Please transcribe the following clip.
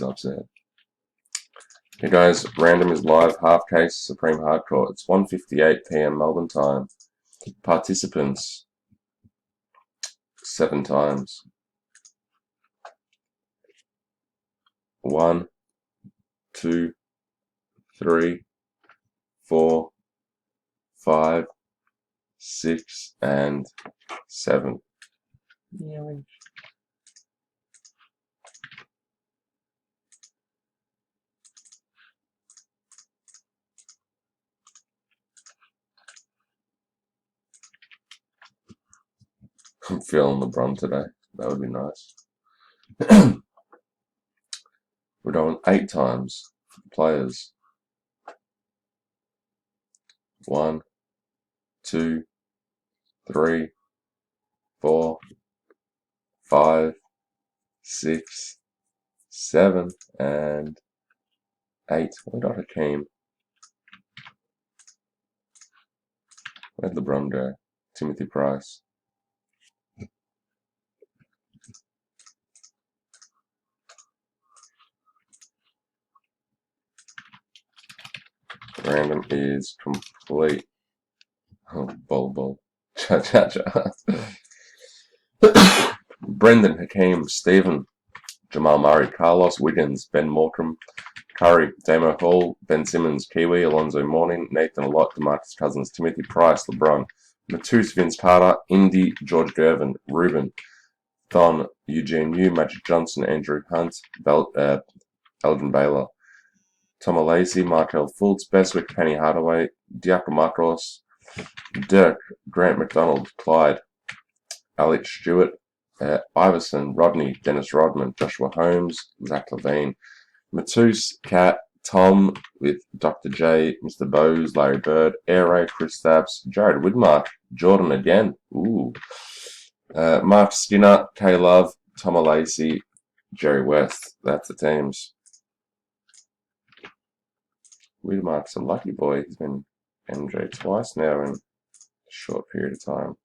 Upset. Here goes. Random is live. Half case Supreme Hardcore. It's 1:58 p.m. Melbourne time. Participants 7 times. 1, 2, 3, 4, 5, 6, and 7. Yeah. I'm feeling LeBron today. That would be nice. We're doing 8 times for the players. 1, 2, 3, 4, 5, 6, 7, and 8. Where did Hakeem? Where'd LeBron go? Timothy Price. Random is complete. Oh, bol. Cha cha cha. Brendan, Hakeem, Stephen, Jamal Murray, Carlos, Wiggins, Ben Mortram, Curry, Damo Hall, Ben Simmons, Kiwi, Alonzo Mourning, Nathan Lott, DeMarcus Cousins, Timothy Price, LeBron, Matus, Vince Carter, Indy, George Gervin, Ruben, Thon, Eugene Yu, Magic Johnson, Andrew Hunt, Elgin Baylor, Tom Lacey, Markel Fultz, Beswick, Penny Hardaway, Diakomakos, Dirk, Grant McDonald, Clyde, Alex Stewart, Iverson, Rodney, Dennis Rodman, Joshua Holmes, Zach Levine, Matus, Kat, Tom with Dr. J, Mr. Bose, Larry Bird, Air Chris Thabs, Jared Widmark, Jordan again, ooh, Mark Skinner, K Love, Tom Lacey, Jerry West. That's the teams. Widmark's a lucky boy. He's been MJ twice now in a short period of time.